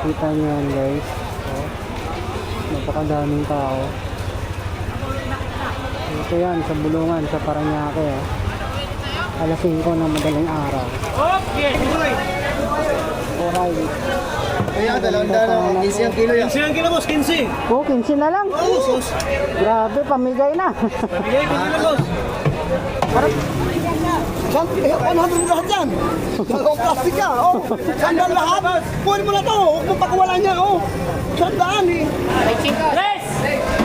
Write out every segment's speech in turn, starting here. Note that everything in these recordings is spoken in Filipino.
Kita nyo yan guys. Oh, napakadaming tao. Ito yan sa Bulungan, sa Parañaque. Alas 5 ng madaling araw. Okay. Alright. Kaya dalawang daan, 15 ang kilo yan. 15 ang kilo boss, 15. Oh, 15 na lang. Oh, sus. Grabe, pamigay na. Pabigay ko nila boss. Parang 100 lahat yan. Dalawang plastic ka, oh. Sandal lahat. Kunin mo na to, huwag mo pakawalan niya, oh. Sandaan eh. 25. Tres!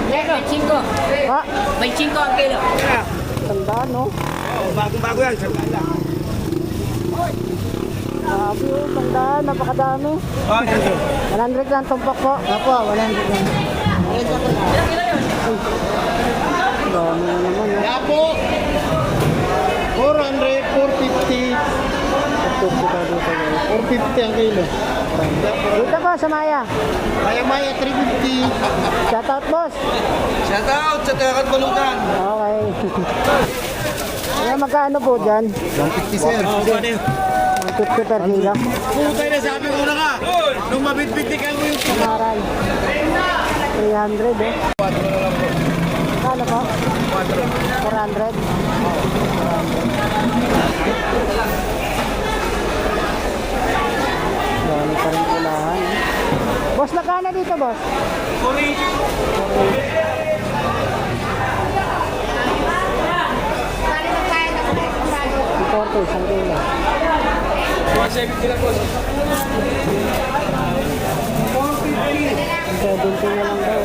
25. ha? 25 ang kilo. Tandaan, no? Oh, bagong-bago yan, sandal lang. Grabe, oh, tandaan. Napakadami. Oh, thank you. 100 lang tumpok po. Apo, 100 lang. Dami na naman, ha? Kaya po, 400, 450. 450 ang kilo. Dito po sa Maya. Maya-maya, 350. Shoutout, boss. Shout out sa Takat Balutan. Okay. Kaya magkano po dyan? 150, sir. 150 per kilo. Putay na, sabi ko na ka. Nung mabitbitikan mo yung Kamaray. 300, eh. Kano po? 400. Dami pa rin kulahan. Boss, magkano dito, boss? 40, isang kilo. 170 lang, boss. 70 na lang daw.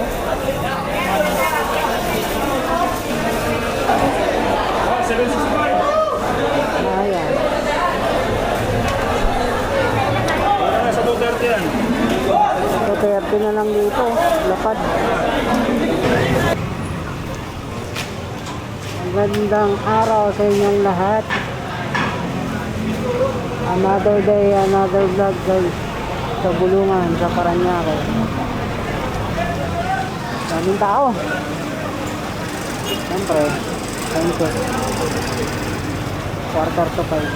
Ayan. Sa Duterte yan. 30 na lang dito. Lapad. Magandang araw sa inyong lahat. Another day, another vlog guys. Sa Bulungan, sa Parañaque. Daming tao. Siyempre, time check. 4:45.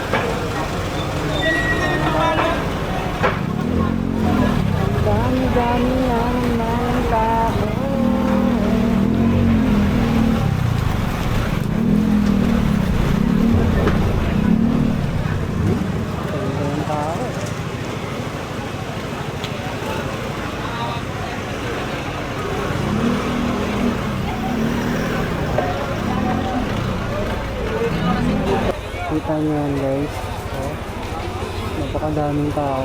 Dami-dami ng tao. Daming tao. Kita nyo yan guys. Oh, napakadaming tao.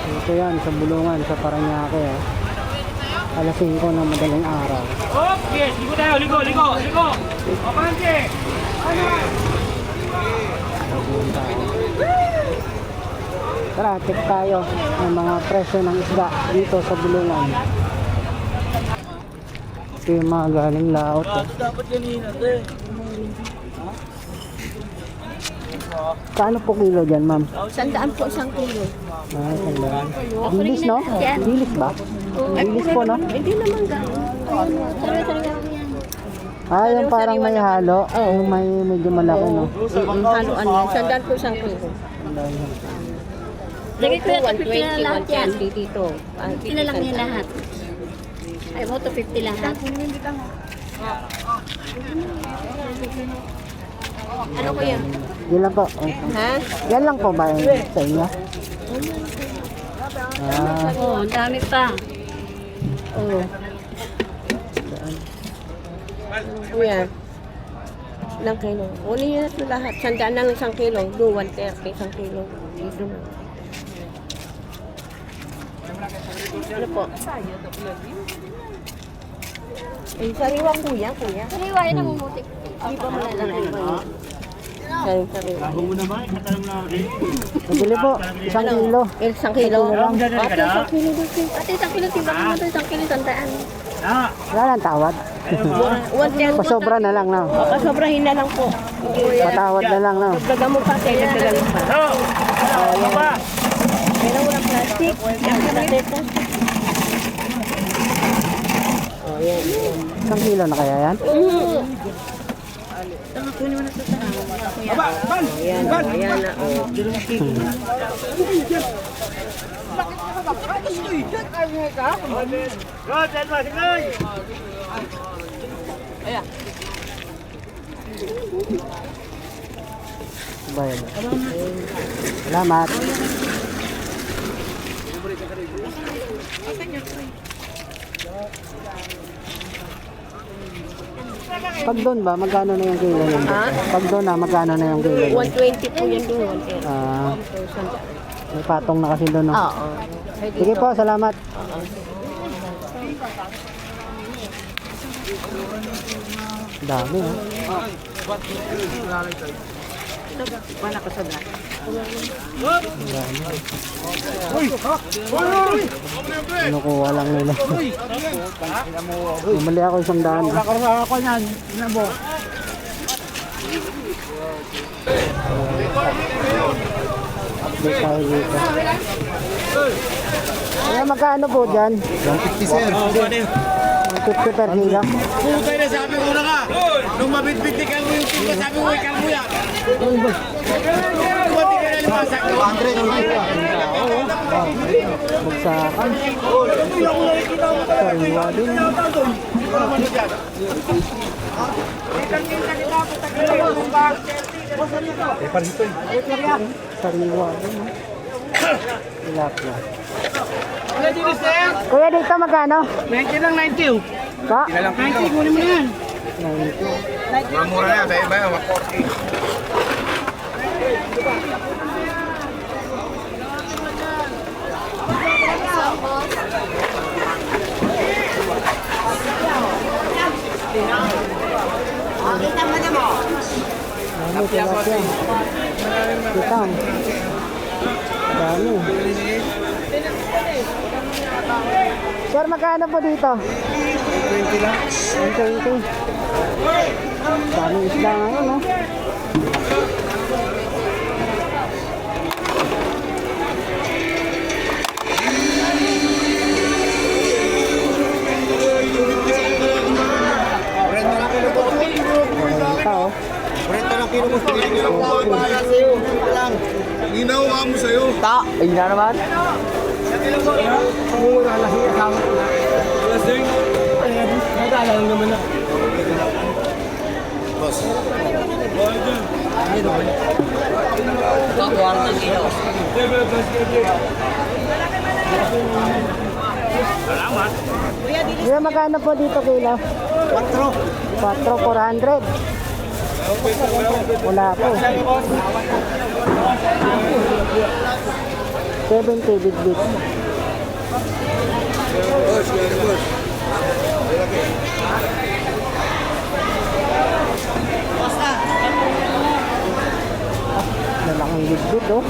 Ito yan sa Bulungan, sa Parañaque. Alas 5 ng madaling araw. Okay, ligo tayo, ligo. Kapante! Daming tao. Tara, check tayo ng mga presyo ng isda dito sa Bulungan. Ito yung mga galing laot. Dapat ganina, te. Paano po kilo dyan, ma'am? 100 po isang kilo. Ah, sandaan. Dilis, no? Dilis ba? Dilis po, no? Hindi naman gano'n. Sarili-sarili lang yan. Ah, yung parang may halo. Yung may medyo malaki, no? Haluan yan. 100 po isang kilo. Lagi ko yung 120 na lahat yan. Dito. 50 na lang yan lahat. Ay mo, 250 lahat. Ano ko yan? Yan lang po. Ha? Yan lang po ba yung sa inyo? Ah, Oo, ang dami pa. Oo. Kuya. Ilang kilo? Uli nyo na ito lahat. 100 na lang isang kilo. Do 130 isang kilo. Dito na. Ano po? Eh, sariwa kuya. Sariwa yun ang umutik. Hindi pa malalaki pa yun. Sariwa. nabili po. Isang kilo. Isang kilo? Isang kilo lang. Ate, isang kilo doon. Ate, isang kilo. Timbang mo doon. Isang kilo. Tandaan. Wala lang tawad. 110. Pasobra na lang, no? Pasobrahin na lang po. Patawad na lang, no? Dagdagan mo pa. Kaya dagdagan mo pa. Pero walang plastic. Yung pinateta. Isang kilo na kaya yan? Aba, ban! Ayan, ayan na. Oh. Bayan. Salamat. Pag doon ba, magkano na yung kilo nun? Ha? Pag doon na, magkano na yung kilo nun? 120 po yan doon. 130. Ah, may patong na kasi doon, no? Oo. Sige po, salamat. Dami, ha? Kinukuha lang nila. Bumali ako 100. Nakarasa ako niyan. Ina mo. Update tayo dito. Kaya magkano po dyan? 150 sir. 150 per kilo. Putay na sabi ko na ka. Nung mabitbit ka mo yung timba, sabi ko ikaw mo yan. Buti ka na limasak. 200 Bagsakan. Sariwa din. Sariwa din. Tilapia. Kuya, dito magkano? 90 lang, 90. Ka? 90, kunin mo na yan. 90. Mura na yan, tayo ba yan? 140. Dami tilapia. Kitang. Dami. Sir, magkano po dito? 20 lang. 120. Dami isda ngayon, no? Tao. 40 lang kilo mo. Ginawa mo sa'yo. Ta, ayun na naman. Nadala lang naman na. Boss. Kuya, magkano po dito kilo? 4, 400. Wala po. 70 bit-bit. Boss, boss. Lalaking bit-bit, oh.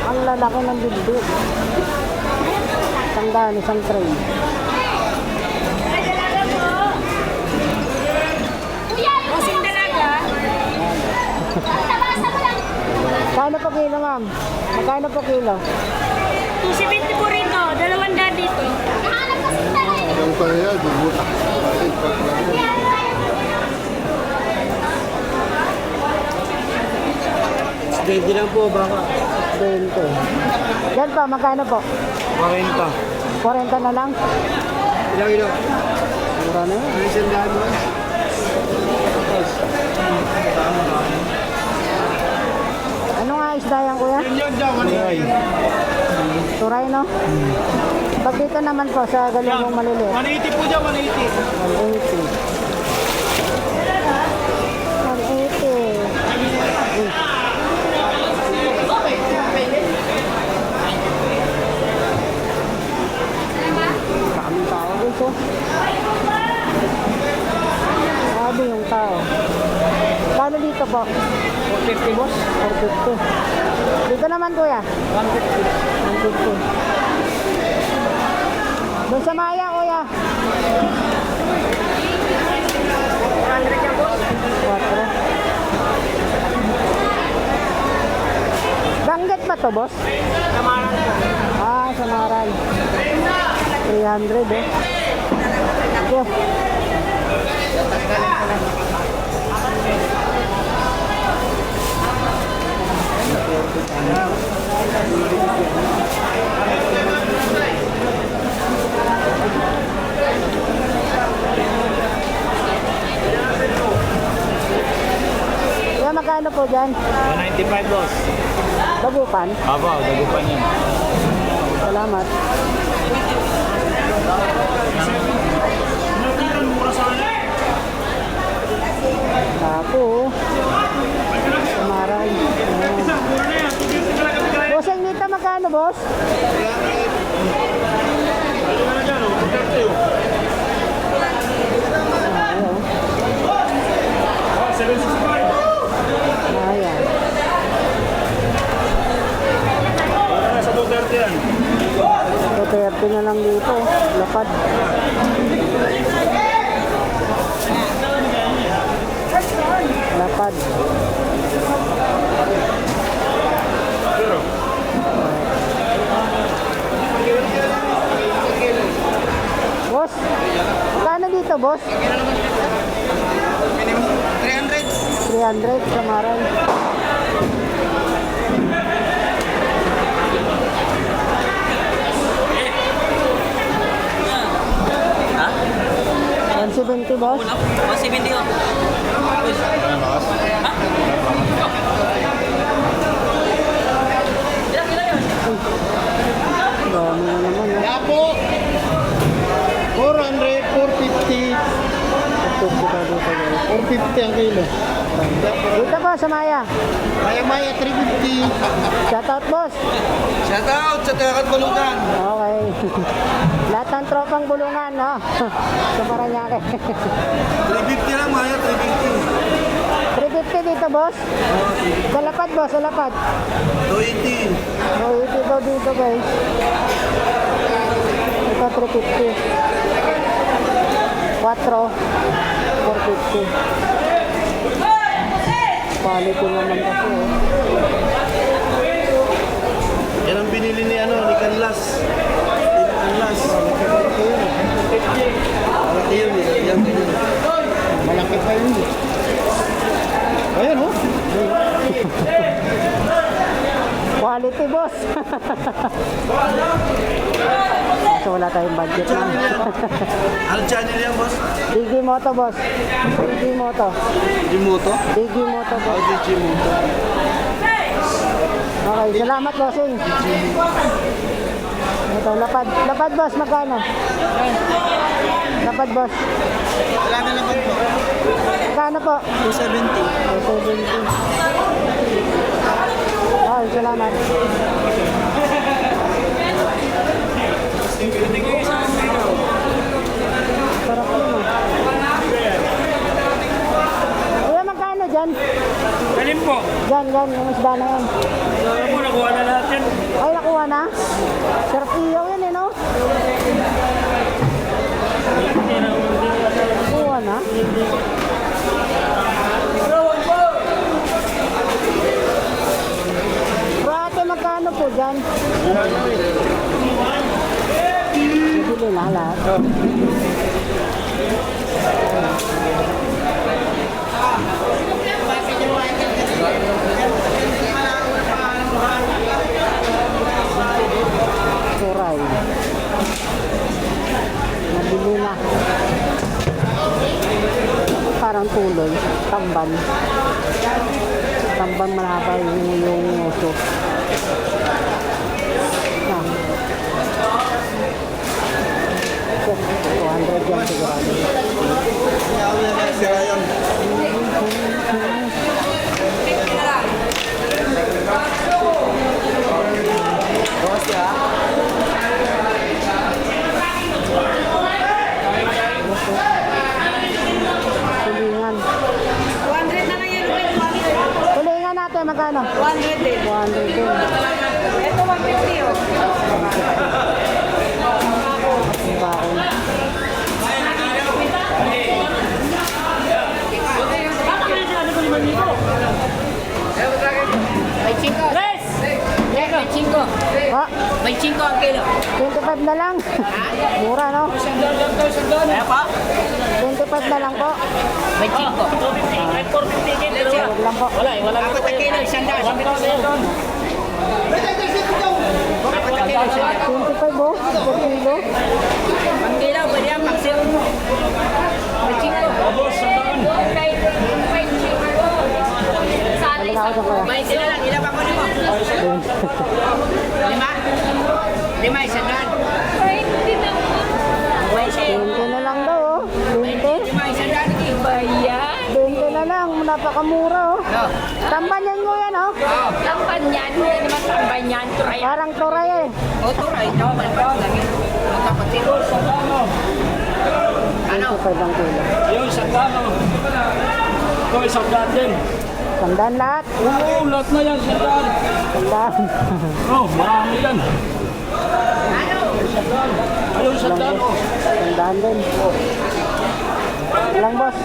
Ang lalaki ng bit-bit. Tandaan, isang tray. Bossing dalaga. Kano po kilo, ma'am? Magkano po kilo? 270 po rito, 200 dito. Ang kaya, dubuta. Steady lang po, baka. 20. Yan pa, magkano po? 40. 40 na lang? Ilang ilo? Mura na yun. Ano isang daan mo? Ano nga isda yan, kuya? Turay, no? Pag dito naman po sa galingong maliliit. 180 po dyan, 180. 180. 180. Kaming tao dito. Sabi yung tao. Kano dito po? 450 boss. 450. Dito naman kuya. 150. 150. Doon sa Maya kuya. 400 yan boss. 4. Banggit ba to boss? Samaran po. Ah, Samaran. 300 eh. Ito. Kaya magkano po dyan? 195 boss. Bagupan? Aba, dagupan yan. Salamat. Tapo. Samaray. Boss, ang nita magkano, boss? Ayan. Sa 230 yan. 230 na lang dito. Lapad. Lapad. Boss, magkano dito, boss? 300 Samaray. Ha? 170, boss. 170 oh. Dami na naman, eh. Kaya po, 400, 450. 450 ang kilo. Dito po sa Maya. Maya-maya, 350. Shoutout, boss. Shout out sa Tayakat Balutan. Okay. Lahat ng tropang bulungan, no? Sa Paranaque. 350 lang, Maya, 350. 350 dito, boss. Sa lapad, boss. Sa lapad. 280. So, ito daw dito, guys. Ito, 350. 4. 450. Quality naman kasi, eh. Yan ang binili ni ni Canlas. Canlas. Malaki yun eh. Yan, ganyan. Malaki pa yun eh. Ayan oh. Quality, boss. Kaso wala tayong budget na. Ano channel yan, boss? Digimoto, boss. Digimoto. Jimoto? Digimoto, boss. Jimoto. Okay, salamat, bossing. Ito, lapad. Lapad, boss, magkano? Lapad, boss. Wala na naman po. Magkano po? 270. 270. Okay, salamat. Sarap yun, ah. Kuya, magkano dyan? Galing po. Dyan, yung isda na yan. Ano po, nakuha na lahat yan. Ay, nakuha na? Sarap iyaw yun, eh, no? Nakuha na? Ate, magkano po dyan? Bibili na lahat. Suray. Nabili na. Parang tuloy. Tamban. Tamban malaba yung uso. Ah. 200 yan sigurado. Sira yun. Boss ya. Tulingan. 200 na lang yan, Ruben. Tulingan natin magkano? 100 din. 200 din. Ito, 150 oh. Baon. Po? 25 ang kilo. 25 na lang. Mura, no? Kaya pa? 25 na lang po. 25. Huwag lang po. Apat ang kilo, isang daan. Apat ang kilo, isang daan. 25 po, per kilo. Ang kilo, pwede yan, maximum. 25. Boss, sandaan. Halika ako sa kuya. May sila lang, ilan pa ko mo? Lima? Lima, isang daan. May sila. 20 na lang daw, oh. 20. Lima, isang daan. 20 na lang, napakamura, oh. No. Tambanyan mo yan, oh. Tampan yan. Hindi naman tampan yan. Turay. Parang turay, eh. Oto, right now, malapit lagi. Ang kapatid. Ano? 25 ang kilo. Ayun, sandaan. Ito, isang daan din. Sandaan lahat. Oo, lahat na yan, sandaan. Sandaan. Oh, marami yan. Ayun, sandaan. Oh. Sandaan din. Ilang, boss?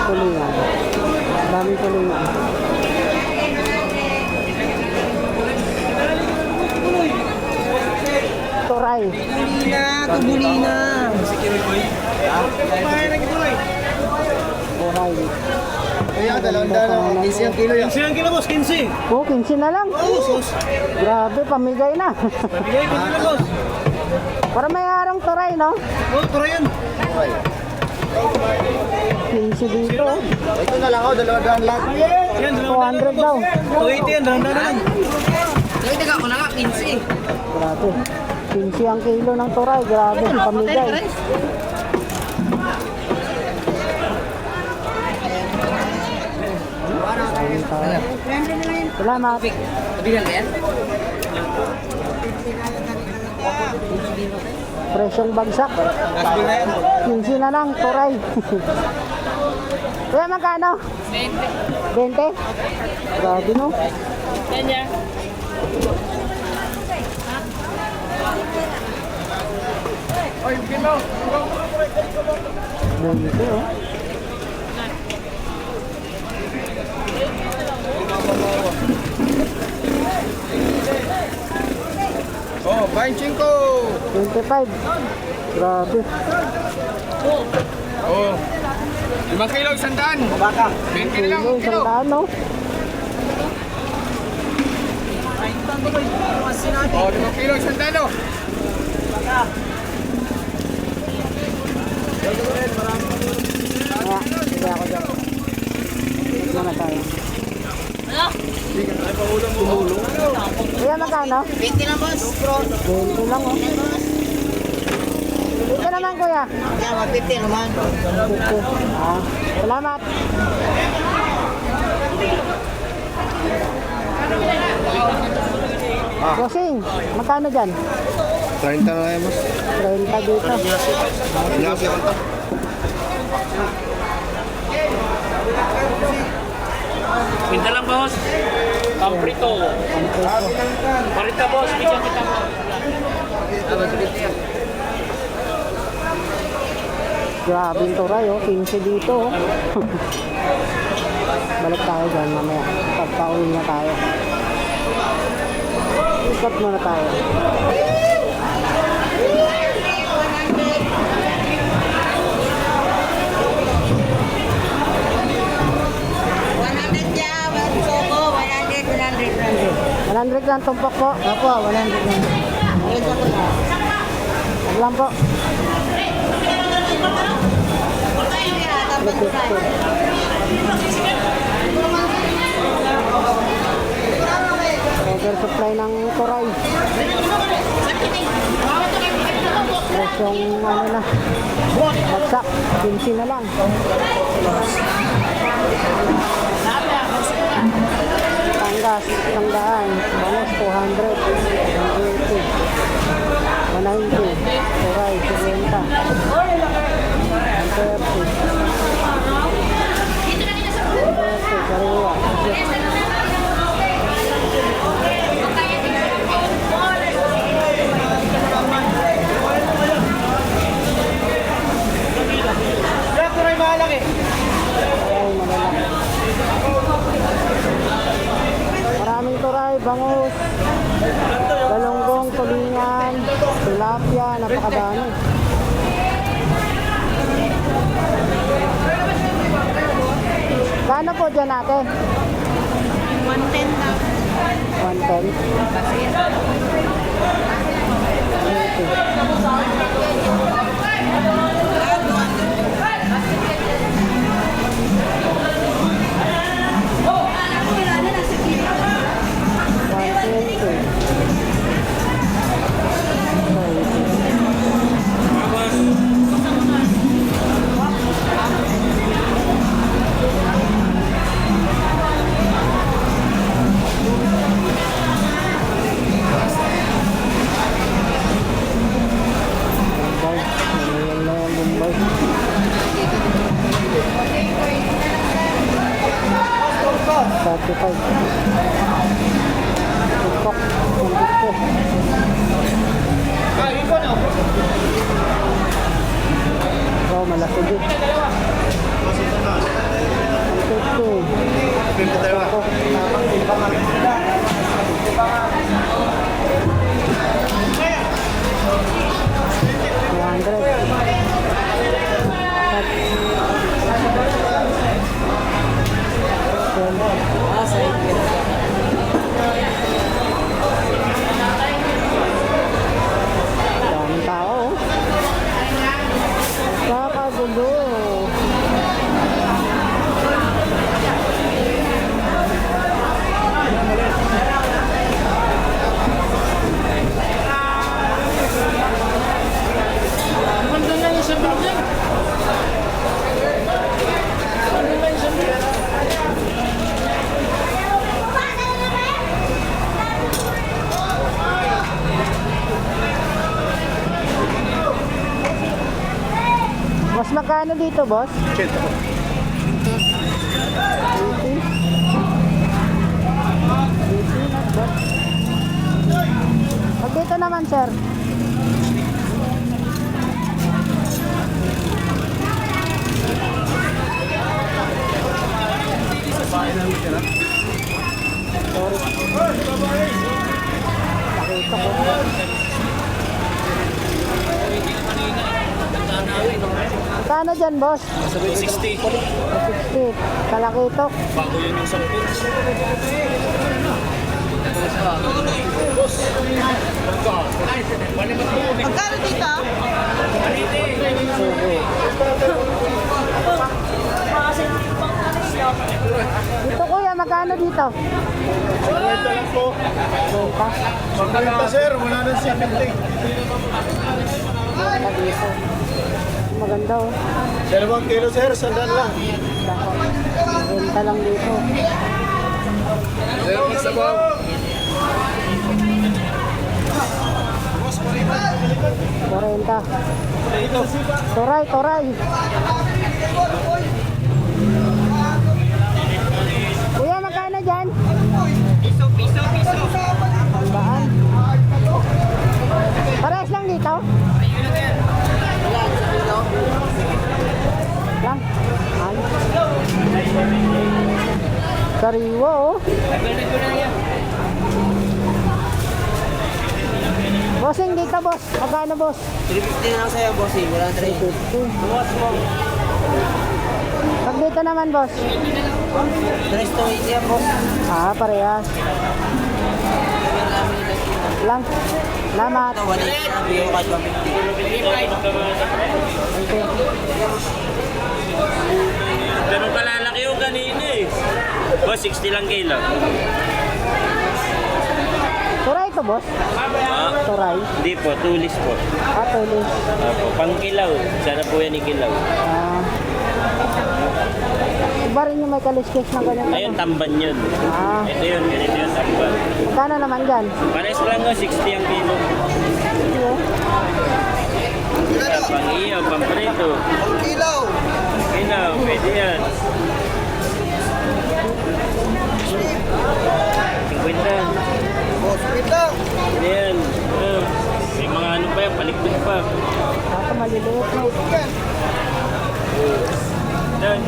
Tulingan. Daming tulingan. Turay. Tubulina. Turay. Kaya, 200 15 ang kilo yan. 15 kilo, boss, 15. Oh, 15 na lang. Grabe, pamigay na. Bigay, 15 na, boss. Para may harang turay, no? Oh, tara yan. 15 dito. Ito na lang ako, 200 lahat. Yan, 200 daw. 280 yan, dahan na lang. Nagdaga ko na nga, 15. Grabe. 15 ang kilo ng turay. Grabe, pamigay. Salamat. Kabilang ba yan? Presyong bagsak. 15 na lang, turay. Kaya magkano? 20. Grabe, no? Ganyan. Oh. Oh, 25. 25. Grabe. Oh. 5 kilo, 100. Baka. 20 na lang, Kilo, isang daan, no? Oh, 5 kilo, 100. Oh. Kaya, sige ako dyan. Ito na tayo. Kaya magkano? 20 lang, boss. 20 lang, oh. Ito naman, kuya. Yan, 150 naman. 50. Ah, salamat. Bossing, magkano dyan? 30 na lang, boss. 30 dito. Inyasi ko ito. Pinta lang, boss. Kamprito. Parita, boss. Bigyan kita mo. Grabe yung turay, oh. 15 dito, oh. Balik tayo dyan mamaya. Pagpa-uwi na tayo. Stop muna tayo. $100 lang tumpok po. Opo, 100 lang. Wag lang po. Oversupply ng turay. Presyong ano na. Bagsak. 15 na lang. Panggas, 100. Banos, 200. 180. 190. Turay, 50. 130. Sariwa. Nakabano. Kano po dyan natin? 110 na. 110. Oh, malaki din. Daming tao. Kakagulo. Nandun lang yung sa building. Nandun lang yung sa building. Mas magkano dito, boss? 80. Pag dito naman, sir. Nakita ko. Kano dyan, boss? 60. 60. Kalakitok. Bago yun yung 10. Magkano dito? Dito, kuya, magkano dito? Ito lang po. Magkano sir, wala nang 70. Maganda dito. Maganda, oh. 2 kilo sir, sandal lang. Renta lang dito. Sir, magsabaw. 40. Toray, toray. Kuya, magkano dyan? Piso. Sandaan. Parehas lang dito? Lang. Ay. Sariwa, oh. Bossing dito, boss. Magkano, boss? 350 na lang sa'yo, bossing. Wala na rin. 350. Pag dito naman, boss. 380 yan, boss. Ah, parehas. Lang. Salamat. 180 na, bigyan ko kahit 150. Ganun kalalaki yung kanina eh. Boss, 60 lang kilo. Turay to, boss? Ah, Turay. hindi po, tulis po. Ah, tulis. Opo, pang kilaw. Sana po yan ikilaw. Ah. Iba rin yung may kaliskis na ganyan. Ayun, tamban yun. Ah. Ito yun, ganito yung tamban. Magkano naman dyan? Pares lang ko, 60 ang kilo. Pang iyo, pang prito. Kilaw. Kilaw, pwede yan. 50. Boss, kilaw. Pwede yan. May mga ano pa yan, palikpik pa. Baka maliliit na. Done.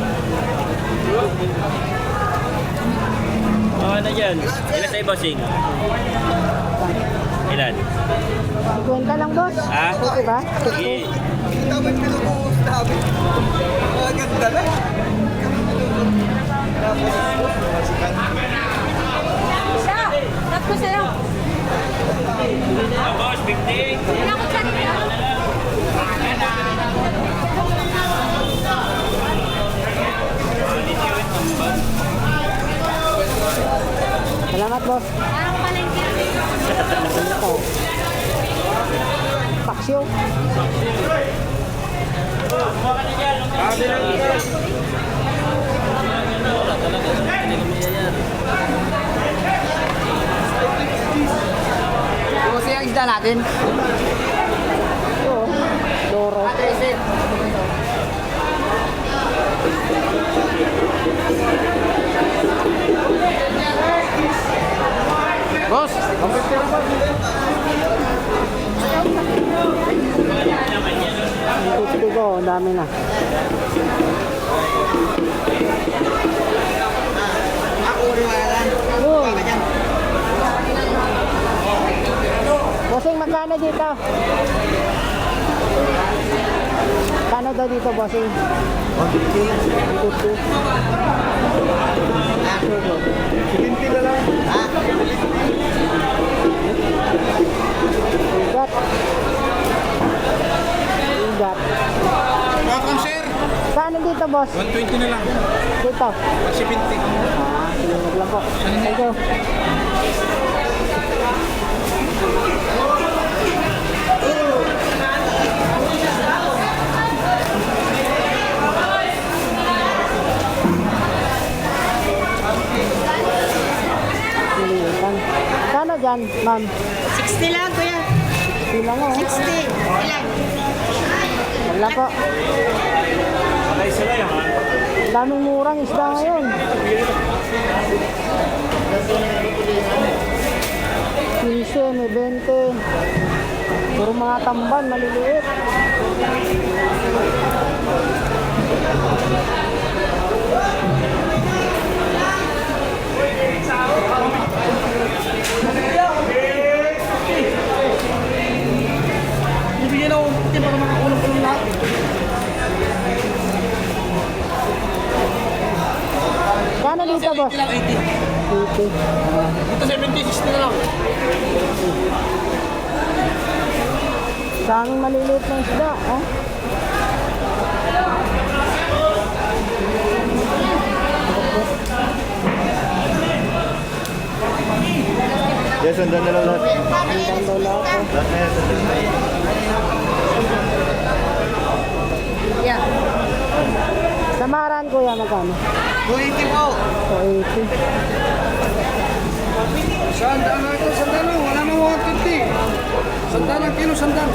Mga na dyan. Ilan sa'yo, bossing? Ilan? 50 lang, boss. Ha? Okay ba? Sige. Kita mo yung pinukuhos namin. Mga ganda na. Tapos sa'yo. Ah, boss, 50. Wala ko sa nila. Salamat, boss. Parang palengke. Paksyo. Kasi ang isda natin. Ito, Doro. Boss, kompleto lang boss. Ang tutupi ko, ang dami na. Ako rin wala. Yun. Bossing, magkano dito? Kano daw dito, bossing? 150. Siginti na lang. Ha? Ingat. Ingat. Welcome sir. Kano dito, boss? 120 na lang. Dito. Magsipinti. Sige, wag lang po. Thank you. Pilihan. Kano dyan, ma'am? 60 lang, kuya. Sila mo. 60. Ilan? Wala po. Patay sila yan, ha? Ang daming murang isda ngayon. 15, may 20. Puro mga tamban, maliliit. Ibigyan ako para makakulong-kulong lahat. Kano dito, boss? 80. 80. Ito 70, 60 na lang. Sa aming maliliit na isda, oh. Yes, sundan na lang lahat. Ang lola ko. Lahat na yan, sundan na. Yeah. Samaran, kuya, magkano? 280 po. 280. Sandaan na ito, sandaan na. Wala na 150. Sandaan ang kilo, sandaan.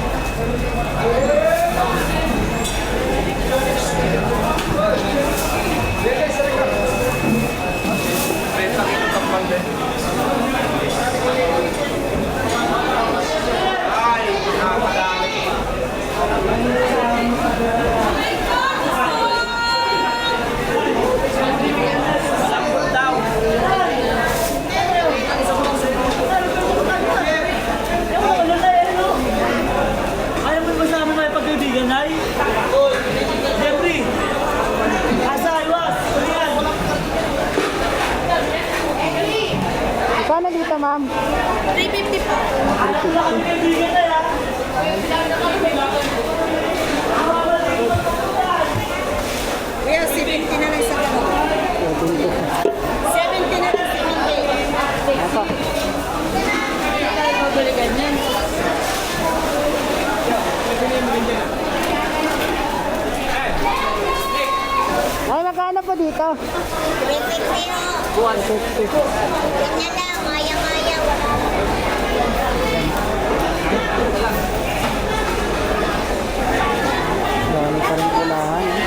Ayaw mo ba sa amin may pagkaibigan, Nay? Jeffrey! Asa, iwas! Ayan! Kano dito, ma'am? 350 po. Pagkaibigan na yan! Kuya, 70 na lang sa kamo. 70 na lang, 70. Apa? Pabili ganyan. Ay, magkano po dito? 350. 150. Ganyan lang, maya-maya. Wala. Dami pa rin pulahan, eh.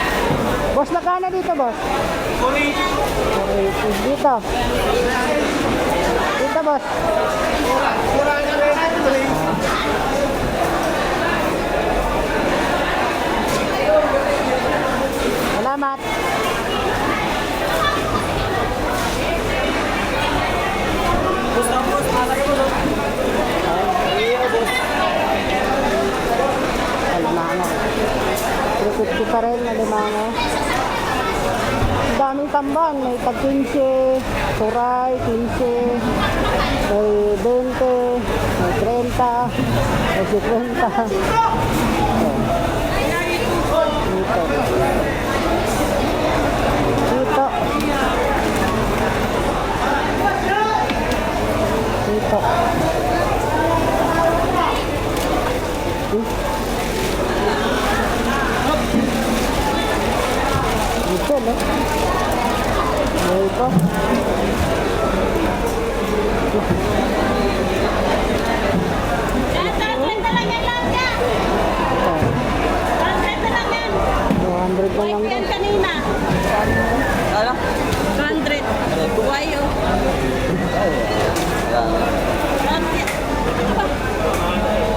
Boss, magkano dito, boss? 480. Dito. Dito, boss. Salamat. 350 pa rin na limango. Ang daming tamban. May tag 15, suray, 15, may 20, may 30, may 50. Dito. Dito. Dito. Dito, no? Dito. Trenta lang yan lang ka. 30 lang yan. 200 na lang. Yan kanina. Ano? 200. Buwayo.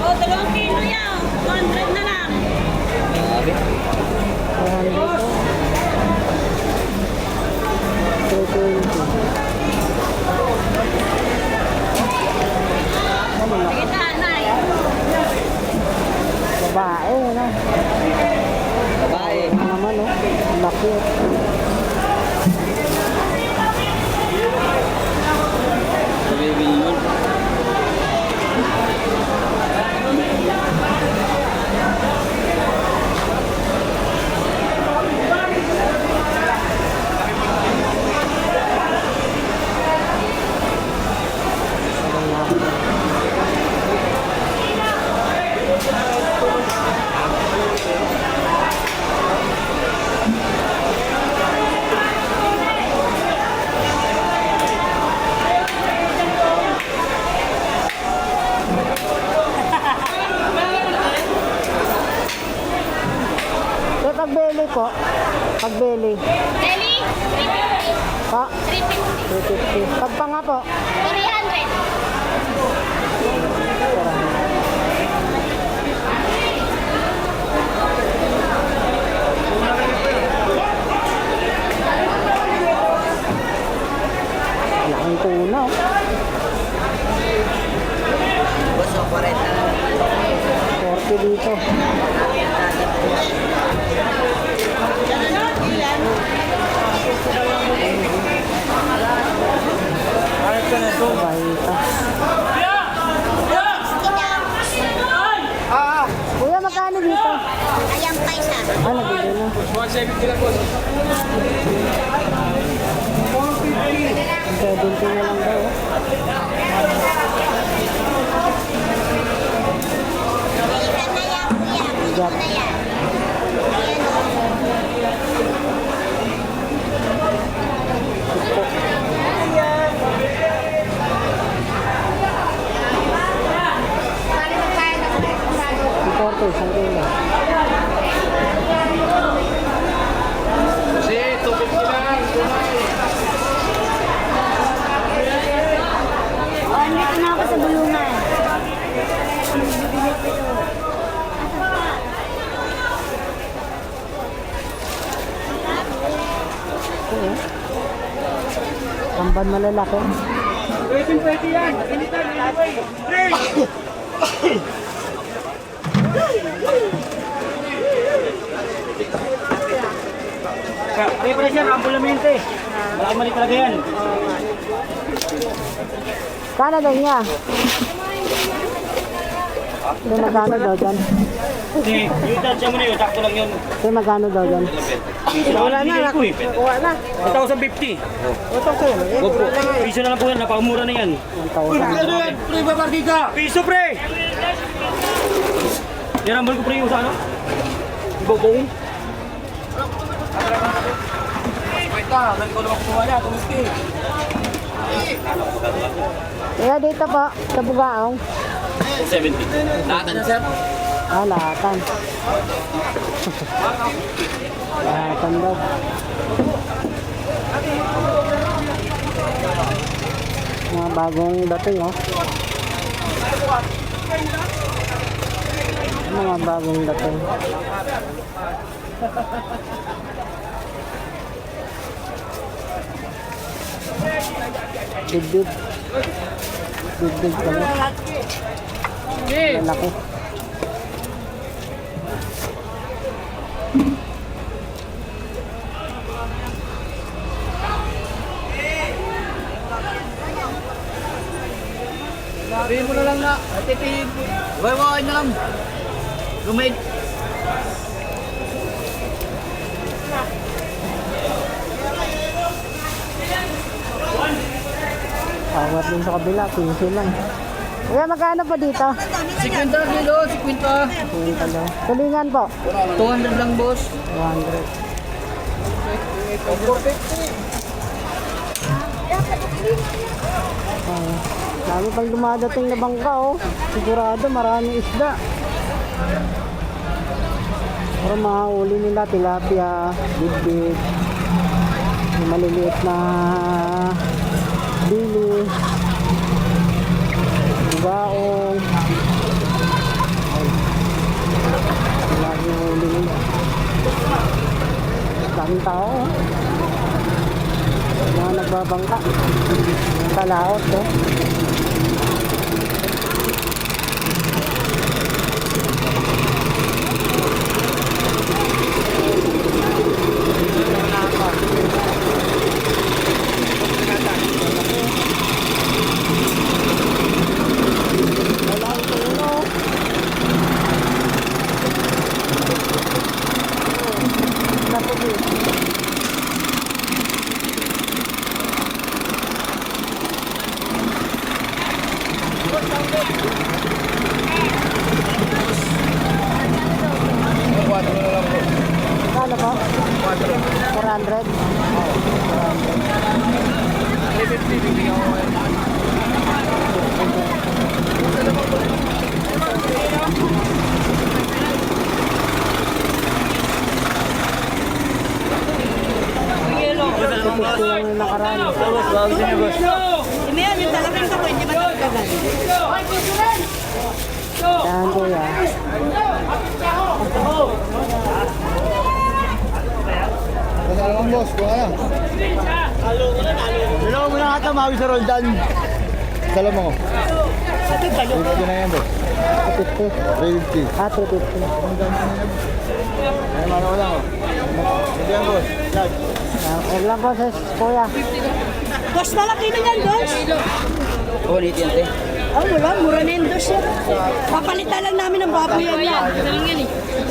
O, 2 kilo yan. 200 na lang. 320. Sige, tanay. Babae, ano? Babae. Ano naman, no? Ang laki. Nabibili yun. Pagbeli po. Pagbeli. Deli, 350. Pa. 350. 350. Pagpa nga po. 300. Laking tuna, oh. Boss, 40. 40 dito. Bahita. Kuya, magkano dito? Ayan pa isa. Ah, nabili na. 70 na lang daw. Isa na yan, kuya. Bigat. Na yan. Ayan Importo, isang kilo. o. Andito na ako sa bulungan. Tamban malalaki. Pwede yan. Kaya pala siya, ambulamente. Malaki mali talaga yan. Kano daw niya? May magkano daw dyan? Hindi, yung tansya mo na yun, sakto lang yun. May magkano daw dyan? Wala na, Kuha na. 1,050. Opo. Piso na lang po yan, napakamura na yan. 1,000. Pre, babarki ka! Piso, pre! Yarambol ko pre yung sa ano? Ibobong. Kaya dito po, sa Bugaong. 70. Lahat na, sir? Ah, lahatan. Lahatan daw. Mga bagong dating, oh. Mga bagong dating. Big. Big pala. Malaki. Sabihin mo na lang na. Atitiin. Wawain na lang. Lumid. Awat din sa kabila, 15 lang. Kuya, magkano po dito? 50 kilo, 50. 50 lang. Tulingan po. 200 lang, boss. 200. Oh, dami pang dumadating na bangka oh. Sigurado maraming isda. Pero mahuli nila tilapia, bibig, yung maliliit na bili, baong. Lagi huli nila. Daming tao oh. Mga nagbabangka. Mga kalaot oh. Kano po? 400? 350, bibigyan ko kayo. Ito yung nakaraan. Bago siya, boss. Ngayon, yung talagang ako, hindi ba ito kagal? Yan kuya. Kasama mo, boss. Kung ano. Dalawa mo na ata, mawi sa Roldan. Dalawa mo. 50 na yan, boss. 250. 350. Ah, 250. Ay, mano ko lang, oh. Hindi yan, boss. Large. Huwag lang po sa kuya. Dos na lang kilo yan, dos. Oo, nito yan, te. Oh, wala, mura na yung dos yan. Papalitan lang namin ng baboy yan.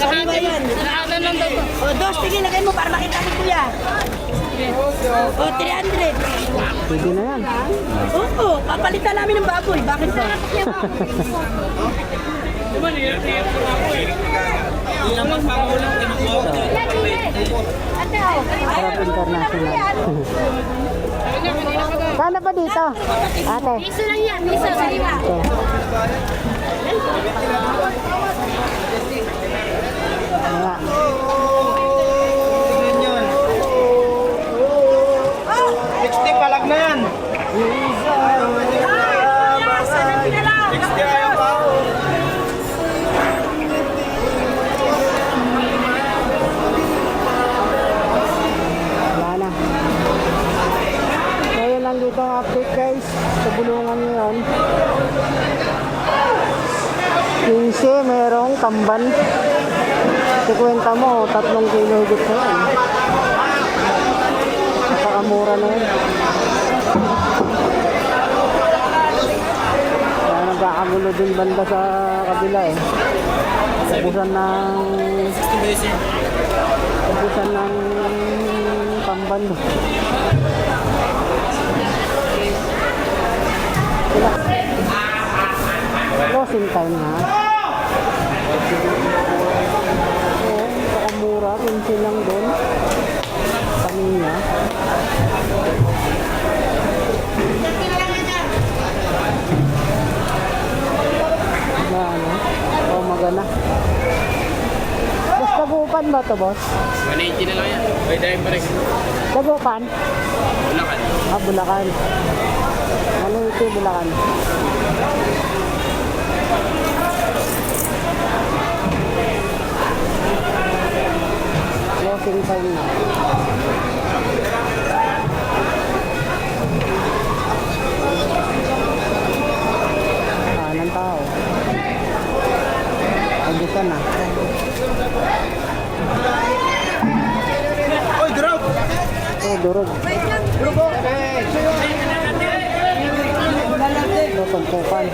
Saan ba yan? O, dos, tingin, lagay mo para makita ko kuya. O, 300. Pwede na yan. Oo, papalitan namin ng baboy. Bakit ba? Sarap international. Kano ba dito? Ate. Piso lang yan, piso. Sariwa. Ito. Nga. 60 palag na yan. Wala na. So yun lang dito ang update guys. Sa bulungan ngayon. 15 merong tamban. Sikwenta mo, 3 kilo higit na yan. Napakamura na yun. Kaya nagkakagulo din banda sa kabila eh. Ubusan ng tamban. Closing time na. Oo, nakamura. 15 lang doon. Kanina. Na ano? O magana. Boss, Dagupan ba to boss? 180 na lang yan. May dahil pa rin. Dagupan? Bulacan. Ah, Bulacan. Ano ito Bulacan? Closing time na. Ng tao. Agusan na. durog. Ito, tumpukan.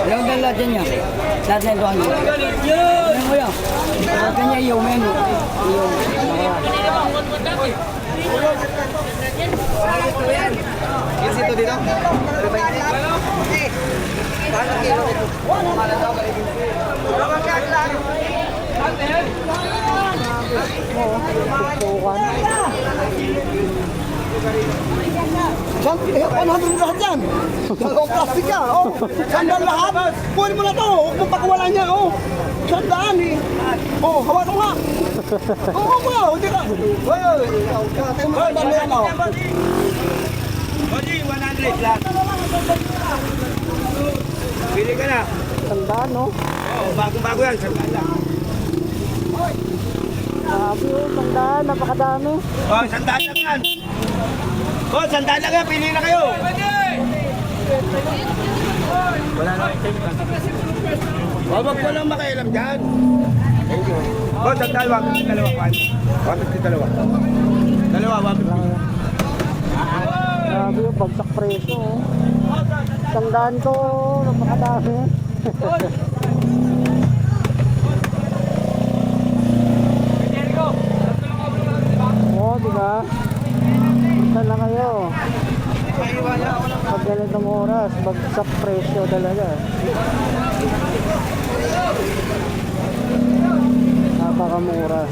Ilang dala dyan niya? Lahat na ito ang yun. Ano mo yan? Lahat niya yung menu. Tumpukan. 100 lahat yan. Dalawang plastic ka, oh. Sandal lahat. Kunin mo na to, huwag mong pakawalan niya, oh. Sandaan eh. Oh, hawakan mo nga. Oo mo, hindi ka. Sandal na yan, oh. Oji, 100 lang. Pili ka na. Tandaan, no? Oh, bago-bago yan. Sandal lang. Sabi, oh, tandaan. Napakadami. Oh, sandal lang yan. Oh, sandal lang yan. Pili na kayo. Wala na. Oh, wag ko lang makialam dyan. Oh, sandal. Wag yung dalawa. Wag yung dalawa. Dalawa, wag yung dalawa. Sabi, oh, bagsak presyo, oh. Tandaan ko, napakadami. Oh, di ba? Punta na kayo. Pag ganitong oras, bagsak presyo talaga. Napakamura.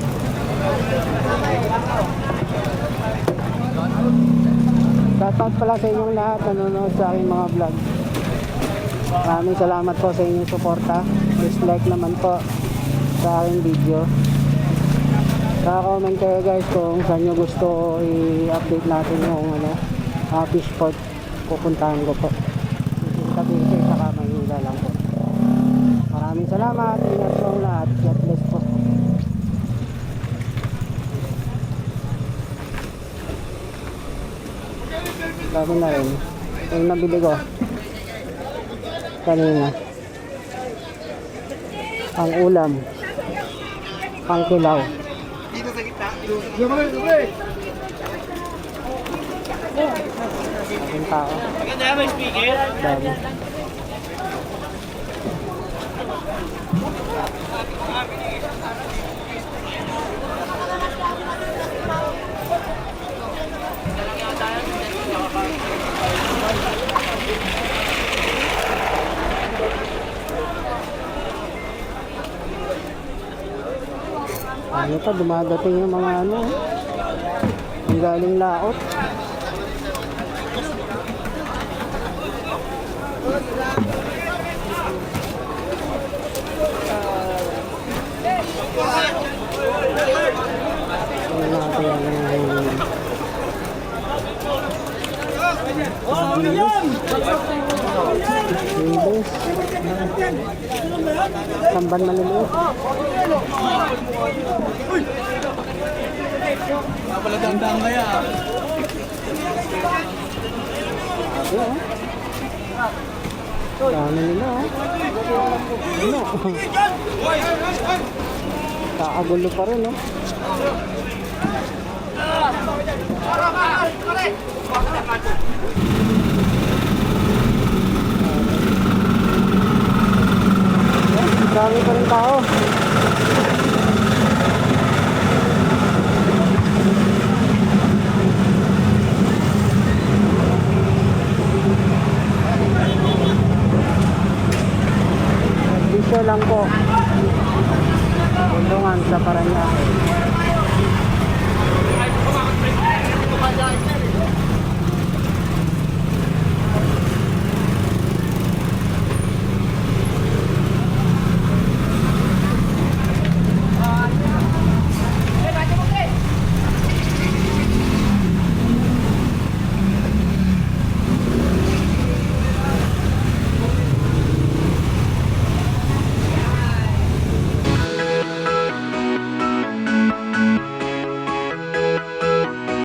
Shoutout pala sa inyong lahat nanonood sa aking mga vlog. Maraming salamat po sa inyong suporta. Please like naman po sa aking video. Comment kayo guys kung saan nyo gusto i-update natin yung fish port. Pupuntahan ko po. Cavite saka Manila lang po. Maraming salamat. Ingat po ang lahat. God bless po. Sabi na rin. Yung nabili ko kanina. Ang ulam. Ang kilaw. Ang tao. Maganda may speaker. Dami. Ano pa, dumadating yung mga ang galing laot. Samban maliliit. Napalagandang kaya. Dami nila, oh. Ano? Kakagulo pa rin, oh. Dami pa rin tao. Dito lang po. Bulungan sa Parañaque.